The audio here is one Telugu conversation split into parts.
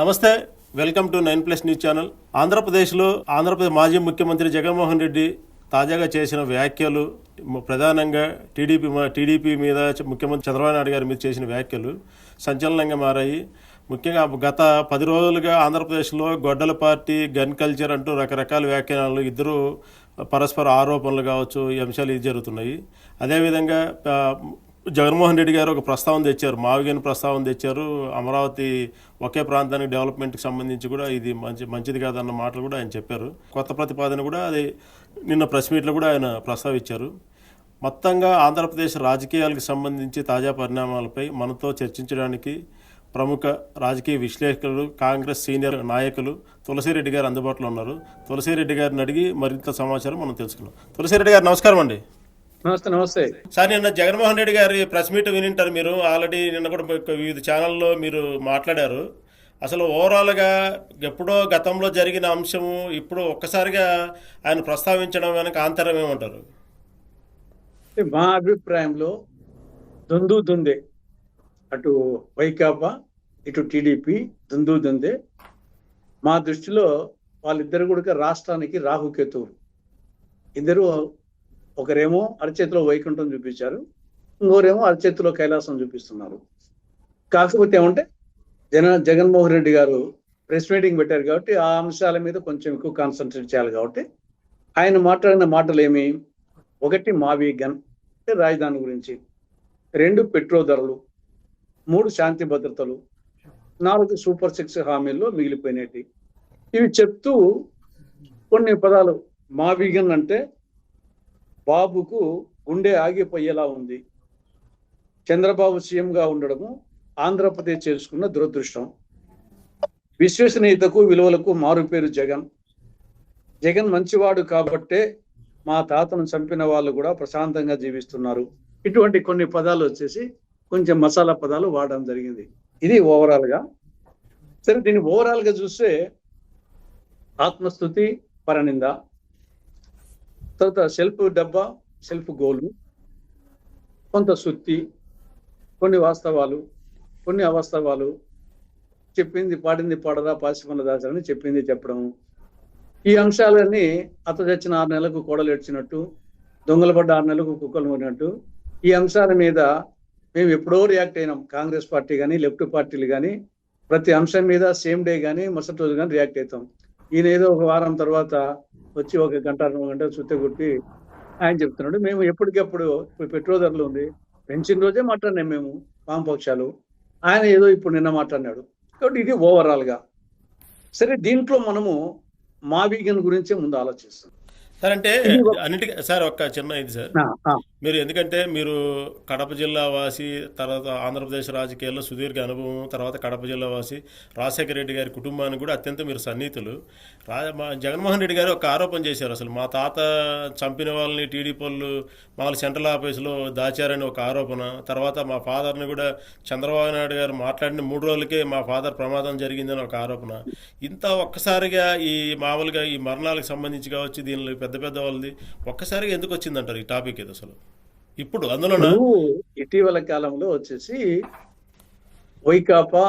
నమస్తే, welcome to 9+ news channel. Andhra Pradesh మాజీ ముఖ్యమంత్రి జగన్మోహన్ రెడ్డి తాజాగా చేసిన వ్యాఖ్యలు, ప్రధానంగా టీడీపీ మీద ముఖ్యమంత్రి చంద్రబాబు నాయుడు గారి మీద చేసిన వ్యాఖ్యలు సంచలనంగా మారాయి. ముఖ్యంగా గత 10 రోజులుగా ఆంధ్రప్రదేశ్లో గొడ్డల పార్టీ, గన్ కల్చర్ అంటూ రకరకాల వ్యాఖ్యానాలు, ఇద్దరు పరస్పర ఆరోపణలు కావచ్చు, ఈ అంశాలు ఇది జరుగుతున్నాయి. అదేవిధంగా జగన్మోహన్ రెడ్డి గారు ఒక ప్రస్తావన తెచ్చారు, మావిగన్ ప్రస్తావన తెచ్చారు. అమరావతి ఒకే ప్రాంతానికి డెవలప్మెంట్కి సంబంధించి కూడా ఇది మంచిది కాదన్న మాటలు కూడా ఆయన చెప్పారు. కొత్త ప్రతిపాదన కూడా అది నిన్న ప్రెస్ మీట్లో కూడా ఆయన ప్రస్తావించారు. మొత్తంగా ఆంధ్రప్రదేశ్ రాజకీయాలకు సంబంధించి తాజా పరిణామాలపై మనతో చర్చించడానికి ప్రముఖ రాజకీయ విశ్లేషకులు, కాంగ్రెస్ సీనియర్ నాయకులు తులసిరెడ్డి గారు అందుబాటులో ఉన్నారు. తులసిరెడ్డి గారిని అడిగి మరింత సమాచారం మనం తెలుసుకున్నాం. తులసిరెడ్డి గారు నమస్కారం అండి. నమస్తే. నమస్తే సార్, నిన్న జగన్మోహన్ రెడ్డి గారి ప్రెస్ మీట్ వినింటారు మీరు. ఆల్రెడీ నిన్న కూడా వివిధ ఛానల్లో మీరు మాట్లాడారు. అసలు ఓవరాల్గా ఎప్పుడో గతంలో జరిగిన అంశము ఇప్పుడు ఒక్కసారిగా ఆయన ప్రస్తావించడం వెనక ఆంతర్యం ఏమంటారు? మా అభిప్రాయంలో దుందే, అటు వైకాపా ఇటు టీడీపీ దుందే. మా దృష్టిలో వాళ్ళిద్దరు కూడా రాష్ట్రానికి రాహుకేతువులు. ఇద్దరు ఒకరేమో అరచేతిలో వైకుంఠం చూపించారు, ఇంకోరేమో అరచేతిలో కైలాసం చూపిస్తున్నారు. కాకపోతే ఏమంటే జగన్మోహన్ రెడ్డి గారు ప్రెస్ మీటింగ్ పెట్టారు కాబట్టి ఆ అంశాల మీద కొంచెం ఎక్కువ కాన్సన్ట్రేట్ చేయాలి. కాబట్టి ఆయన మాట్లాడిన మాటలు ఏమి, 1 మావి గన్ రాజధాని గురించి, 2 పెట్రోల్ ధరలు, 3 శాంతి భద్రతలు, 4 సూపర్ 6 హామీల్లో మిగిలిపోయినవి. ఇవి చెప్తూ కొన్ని పదాలు, మావి గన్ అంటే బాబుకు గుండె ఆగిపోయేలా ఉంది, చంద్రబాబు సీఎంగా ఉండడము ఆంధ్రప్రదేశ్ చేసుకున్న దురదృష్టం, విశ్వసనీయతకు విలువలకు మారుపేరు జగన్ మంచివాడు కాబట్టే మా తాతను చంపిన వాళ్ళు కూడా ప్రశాంతంగా జీవిస్తున్నారు. ఇటువంటి కొన్ని పదాలు వచ్చేసి కొంచెం మసాలా పదాలు వాడడం జరిగింది. ఇది ఓవరాల్గా. సరే, దీన్ని ఓవరాల్గా చూస్తే ఆత్మస్తుతి, పరనింద, తర్వాత సెల్ఫ్ డబ్బా, సెల్ఫ్ గోలు, కొంత సుత్తి, కొన్ని వాస్తవాలు, కొన్ని అవాస్తవాలు, చెప్పింది పాడింది పాడదా, పాసిమన్న దాచాలని చెప్పింది చెప్పడం. ఈ అంశాలన్నీ అత తెచ్చిన 6 నెలలకు కోడలు ఏడ్చినట్టు, దొంగలు పడ్డ 6 నెలలకు కుక్కలు మూడినట్టు ఈ అంశాల మీద మేము ఎప్పుడో రియాక్ట్ అయినాం. కాంగ్రెస్ పార్టీ కానీ లెఫ్ట్ పార్టీలు కానీ ప్రతి అంశం మీద సేమ్ డే కానీ మరుసటి రోజు కానీ రియాక్ట్ అవుతాం. ఈయన ఏదో ఒక వారం తర్వాత వచ్చి 1 గంట 2 గంటలు సుత్తే కొట్టి ఆయన చెప్తున్నాడు. మేము ఎప్పటికెప్పుడు ఇప్పుడు పెట్రోల్ ధరలు ఉంది, పెంచిన రోజే మాట్లాడినాం మేము వామపక్షాలు. ఆయన ఏదో ఇప్పుడు నిన్న మాట్లాడినాడు. కాబట్టి ఇది ఓవరాల్గా. సరే, దీంట్లో మనము మావిగన్ గురించే ముందు ఆలోచిస్తాం. సార్, అంటే అన్నిటికీ సార్ ఒక్క చిన్న ఇది సార్, మీరు ఎందుకంటే మీరు కడప జిల్లా వాసి, తర్వాత ఆంధ్రప్రదేశ్ రాజకీయాల్లో సుదీర్ఘ అనుభవం, తర్వాత కడప జిల్లా వాసి, రాజశేఖర రెడ్డి గారి కుటుంబానికి కూడా అత్యంత మీరు సన్నిహితులు. జగన్మోహన్ రెడ్డి గారు ఒక ఆరోపణ చేశారు, అసలు మా తాత చంపిన వాళ్ళని టీడీపీ వాళ్ళు మామూలు సెంట్రల్ ఆఫీసులో దాచారని ఒక ఆరోపణ. తర్వాత మా ఫాదర్ని కూడా చంద్రబాబు నాయుడు గారు మాట్లాడిన 3 రోజులకే మా ఫాదర్ ప్రమాదం జరిగిందని ఒక ఆరోపణ. ఇంత ఒక్కసారిగా ఈ మామూలుగా ఈ మరణాలకు సంబంధించి కావచ్చు, దీనిలో పెద్ద పెద్ద వాళ్ళది ఒక్కసారిగా ఎందుకు వచ్చిందంటారు ఈ టాపిక్ ఇది అసలు ఇప్పుడు? అందులో ఇటీవల కాలంలో వచ్చేసి వైకాపా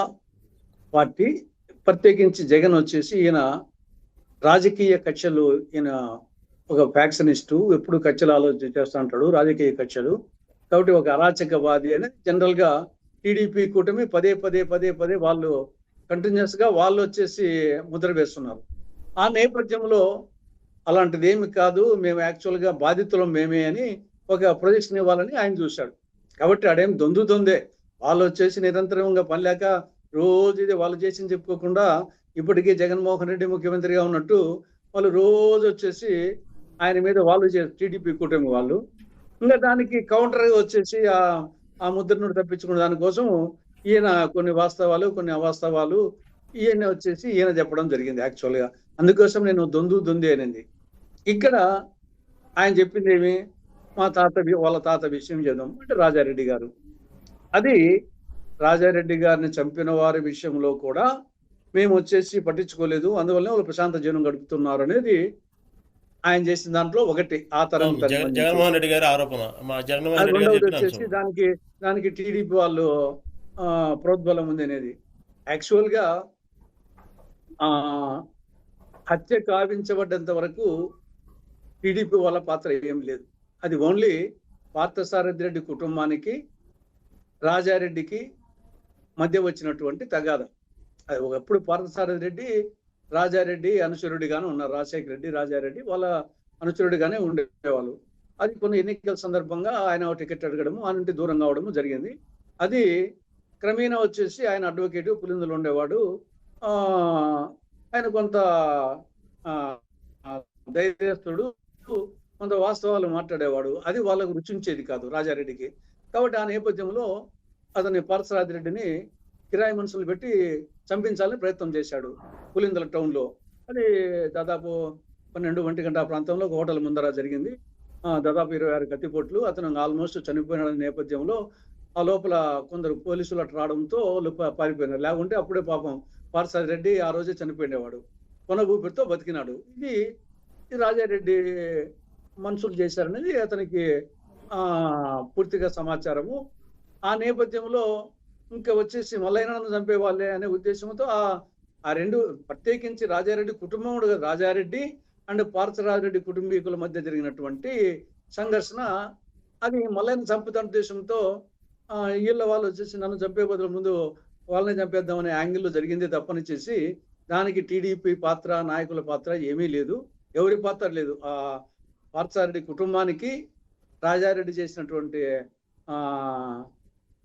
పార్టీ, ప్రత్యేకించి జగన్ వచ్చేసి ఈయన రాజకీయ కక్షలు, ఈయన ఒక ఫ్యాక్షనిస్టు, ఎప్పుడు కక్షలు ఆలోచన చేస్తూ ఉంటాడు, రాజకీయ కక్షలు. కాబట్టి ఒక అరాచకవాది అని జనరల్ గా టీడీపీ కూటమి పదే వాళ్ళు కంటిన్యూస్ గా వాళ్ళు వచ్చేసి ముద్ర వేస్తున్నారు. ఆ నేపథ్యంలో అలాంటిది ఏమి కాదు, మేము యాక్చువల్గా బాధితులం మేమే అని ఒక ప్రొజెక్షన్ ఇవ్వాలని ఆయన చూశాడు. కాబట్టి ఆడేం దొందే, వాళ్ళు వచ్చేసి నిరంతరంగా పని లేక రోజు ఇది వాళ్ళు చేసింది చెప్పుకోకుండా ఇప్పటికీ జగన్మోహన్ రెడ్డి ముఖ్యమంత్రిగా ఉన్నట్టు వాళ్ళు రోజు వచ్చేసి ఆయన మీద వాళ్ళు టీడీపీ కూటమి వాళ్ళు ఇంకా దానికి కౌంటర్గా వచ్చేసి ఆ ముద్రను తప్పించుకున్న దానికోసం ఈయన కొన్ని వాస్తవాలు కొన్ని అవాస్తవాలు ఈయన వచ్చేసి ఈయన చెప్పడం జరిగింది యాక్చువల్గా. అందుకోసం నేను దొందే అనింది. ఇక్కడ ఆయన చెప్పింది ఏమి, వాళ్ళ తాత విషయం చేద్దాం అంటే రాజారెడ్డి గారు. అది రాజారెడ్డి గారిని చంపిన వారి విషయంలో కూడా మేము వచ్చేసి పట్టించుకోలేదు, అందువల్లనే వాళ్ళు ప్రశాంత జీవనం గడుపుతున్నారు అనేది ఆయన చేసిన దాంట్లో ఒకటి. ఆ తరం జగన్మోహన్ రెడ్డి గారి ఆరోపణ. రెండవది వచ్చేసి దానికి టీడీపీ వాళ్ళు ప్రోద్బలం ఉంది అనేది. యాక్చువల్ గా ఆ హత్య కావించబడ్డంత వరకు టీడీపీ వాళ్ళ పాత్ర ఏం లేదు. అది ఓన్లీ పార్థసారథి రెడ్డి కుటుంబానికి, రాజారెడ్డికి మధ్య వచ్చినటువంటి తగాదా. అది ఒకప్పుడు పార్థసారథి రెడ్డి, రాజారెడ్డి అనుచరుడిగానే ఉన్నారు. రాజశేఖర రెడ్డి, రాజారెడ్డి వాళ్ళ అనుచరుడిగానే ఉండేవాళ్ళు. అది కొన్ని ఎన్నికల సందర్భంగా ఆయన టికెట్ అడగడము, ఆయన నుండి దూరం కావడము జరిగింది. అది క్రమేణా వచ్చేసి ఆయన అడ్వకేటు పులిందులు ఉండేవాడు. ఆ ఆయన కొంత ఆ ధైర్యస్తుడు, కొంత వాస్తవాలు మాట్లాడేవాడు. అది వాళ్ళకు రుచించేది కాదు రాజారెడ్డికి. కాబట్టి ఆ నేపథ్యంలో అతని పార్థసారథి రెడ్డిని కిరాయి మనుషులు పెట్టి చంపించాలని ప్రయత్నం చేశాడు పులిందల టౌన్ లో. అది దాదాపు 12 గంటల ప్రాంతంలో ఒక హోటల్ ముందర జరిగింది. దాదాపు 26 కత్తిపోట్లు. అతను ఆల్మోస్ట్ చనిపోయిన నేపథ్యంలో ఆ లోపల కొందరు పోలీసులు అట్లా రావడంతో పారిపోయినారు. లేకుంటే అప్పుడే పాపం పార్థసారథి రెడ్డి ఆ రోజే చనిపోయినవాడు. కొన ఊపిరితో బతికినాడు. ఇది రాజారెడ్డి మనుషులు చేశారనేది అతనికి పూర్తిగా సమాచారము. ఆ నేపథ్యంలో ఇంకా వచ్చేసి మల్లయ్యను చంపే వాళ్ళే అనే ఉద్దేశంతో ఆ రెండు ప్రత్యేకించి రాజారెడ్డి కుటుంబం కూడా కాదు, రాజారెడ్డి అండ్ పార్థసారథి కుటుంబీకుల మధ్య జరిగినటువంటి సంఘర్షణ. అది మల్లయ్యను చంపుతున్న ఉద్దేశంతో వీళ్ళ వాళ్ళు వచ్చేసి నన్ను చంపే బదులు ముందు వాళ్ళని చంపేద్దామనే యాంగిల్లో జరిగింది తప్పనిచ్చేసి దానికి టీడీపీ పాత్ర, నాయకుల పాత్ర ఏమీ లేదు. ఎవరి పాత్ర లేదు. ఆ పార్థసారథి కుటుంబానికి రాజారెడ్డి చేసినటువంటి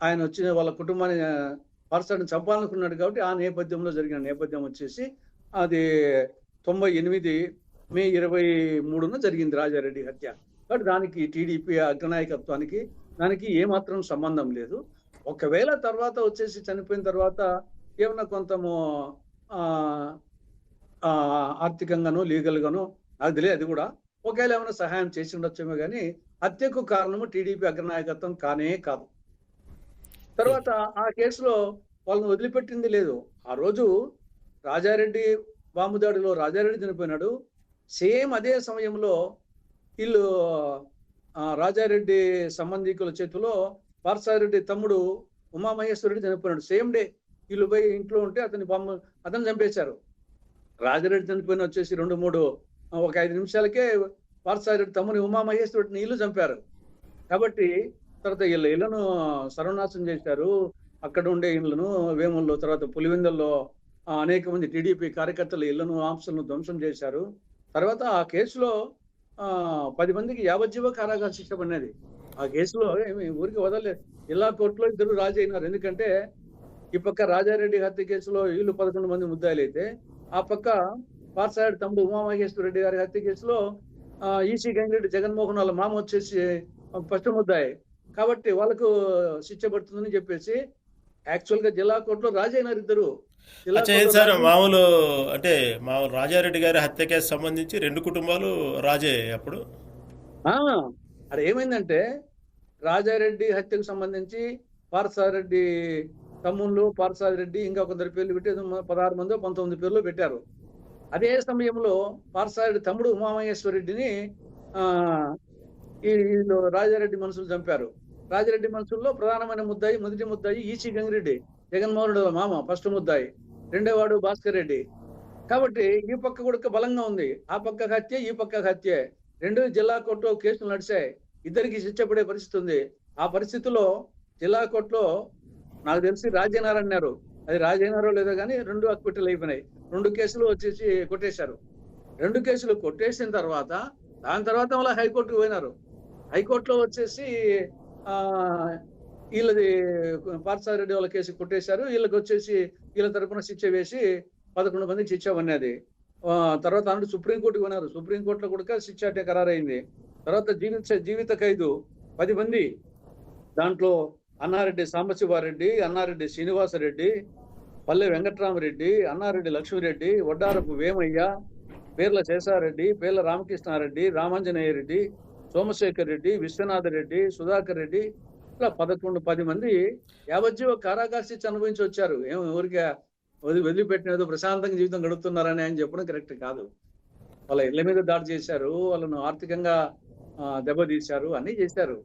ఆయన వచ్చిన వాళ్ళ కుటుంబాన్ని పార్థసారథిని చంపాలనుకున్నాడు. కాబట్టి ఆ నేపథ్యంలో జరిగిన నేపథ్యం వచ్చేసి అది 98 మే 23న జరిగింది రాజారెడ్డి హత్య. కాబట్టి దానికి టీడీపీ అగ్రనాయకత్వానికి దానికి ఏమాత్రం సంబంధం లేదు. ఒకవేళ తర్వాత వచ్చేసి చనిపోయిన తర్వాత ఏమన్నా కొంతము ఆర్థికంగానో లీగల్ గానో నాకు తెలియదు. అది కూడా ఒకవేళ ఏమైనా సహాయం చేసి ఉండొచ్చేమో కానీ హత్యకు కారణము టీడీపీ అగ్రనాయకత్వం కానే కాదు. తర్వాత ఆ కేసులో వాళ్ళని వదిలిపెట్టింది లేదు. ఆ రోజు రాజారెడ్డి బాంబుదాడిలో రాజారెడ్డి చనిపోయినాడు. సేమ్ అదే సమయంలో వీళ్ళు రాజారెడ్డి సంబంధికుల చేతిలో పార్థసారథి తమ్ముడు ఉమామహేశ్వరరెడ్డి చనిపోయినాడు. సేమ్ డే వీళ్ళు పోయి ఇంట్లో ఉంటే అతను చంపేశారు. రాజారెడ్డి చనిపోయిన వచ్చేసి 5 నిమిషాలకే పార్థసారథి తమ్ముని ఉమామహేశ్వరరెడ్డిని వీళ్ళు చంపారు. కాబట్టి తర్వాత వీళ్ళ ఇళ్లను సర్వనాశనం చేశారు. అక్కడ ఉండే ఇళ్లను వేముల్లో, తర్వాత పులివెందుల్లో అనేక మంది టీడీపీ కార్యకర్తల ఇళ్లను, ఆంక్షలను ధ్వంసం చేశారు. తర్వాత ఆ కేసులో 10 మందికి యావజ్జీవ కారాగార శిక్ష పడినది. ఆ కేసులో ఏమి ఊరికి వదలలేదు. జిల్లా కోర్టులో ఇద్దరు రాజీ అయినారు. ఎందుకంటే ఈ పక్క రాజారెడ్డి హత్య కేసులో వీళ్ళు 11 మంది ముద్దాయిలు అయితే, ఆ పక్క పార్థసారథి తమ్ముడు ఉమామహేశ్వర రెడ్డి గారి హత్య కేసులో ఈసీ గంగిరెడ్డి జగన్మోహన్ వాళ్ళ మామ వచ్చేసి ఫస్ట్ ముద్దాయి. కాబట్టి వాళ్ళకు శిక్ష పడుతుందని చెప్పేసి యాక్చువల్ గా జిల్లా కోర్టులో రాజీ అయినారు ఇద్దరు. సార్ మామూలు రాజారెడ్డి గారి హత్య కేసు సంబంధించి 2 కుటుంబాలు రాజే అప్పుడు. అది ఏమైందంటే రాజారెడ్డి హత్యకు సంబంధించి పార్థసారథి తమ్ముళ్ళు, పార్థసారథి రెడ్డి ఇంకా కొందరు పేర్లు పెట్టి 16 మందో 19 పేర్లు పెట్టారు. అదే సమయంలో పార్థసారథి తమ్ముడు ఉమామహేశ్వర రెడ్డిని వీళ్ళు రాజారెడ్డి మనుషులు చంపారు. రాజారెడ్డి మనుషుల్లో ప్రధానమైన ముద్దాయి, మొదటి ముద్దాయి ఈసీ గంగిరెడ్డి, జగన్మోహన్ రెడ్డి మామ ఫస్ట్ ముద్దాయి, రెండోవాడు భాస్కర్ రెడ్డి. కాబట్టి ఈ పక్క కూడా బలంగా ఉంది. ఆ పక్క హత్య, ఈ పక్క హత్య, 2 జిల్లా కోర్టులో కేసులు నడిచాయి. ఇద్దరికి శిక్ష పడే పరిస్థితి ఉంది. ఆ పరిస్థితిలో జిల్లా కోర్టులో నాకు తెలిసి రాజీనారు అన్నారు. అది రాజీనారో లేదో కానీ 2 అక్విటల్ అయిపోయినాయి. 2 కేసులు వచ్చేసి కొట్టేశారు. 2 కేసులు కొట్టేసిన తర్వాత దాని తర్వాత మళ్ళీ హైకోర్టుకు పోయినారు. హైకోర్టులో వచ్చేసి వీళ్ళది పార్థసారథి వాళ్ళ కేసు కొట్టేశారు. వీళ్ళకి వచ్చేసి వీళ్ళ తరఫున శిక్ష వేసి 11 మందికి శిక్ష ఉన్నది. తర్వాత అన్నట్టు సుప్రీంకోర్టుకు పోయినారు. సుప్రీంకోర్టులో కూడా శిక్ష అంటే ఖరారైంది. తర్వాత జీవిత ఖైదు 10 మంది. దాంట్లో అన్నారెడ్డి సాంబశివారెడ్డి, అన్నారెడ్డి శ్రీనివాసరెడ్డి, పల్లె వెంకట్రామరెడ్డి, అన్నారెడ్డి లక్ష్మిరెడ్డి, వడ్డారపు వేమయ్య, పేర్ల శేషారెడ్డి, పేర్ల రామకృష్ణారెడ్డి, రామాంజనేయ రెడ్డి, సోమశేఖర్ రెడ్డి, విశ్వనాథ రెడ్డి, సుధాకర్ రెడ్డి, ఇట్లా 10 మంది యావజ్జీవ కారాగార శిక్ష అనుభవించి వచ్చారు. ఊరికే వదిలిపెట్టినదో ప్రశాంతంగా జీవితం గడుపుతున్నారని ఆయన చెప్పడం కరెక్ట్ కాదు. వాళ్ళ ఇళ్ల మీద దాడి చేశారు, వాళ్ళను ఆర్థికంగా దెబ్బతీశారు, అన్ని చేశారు.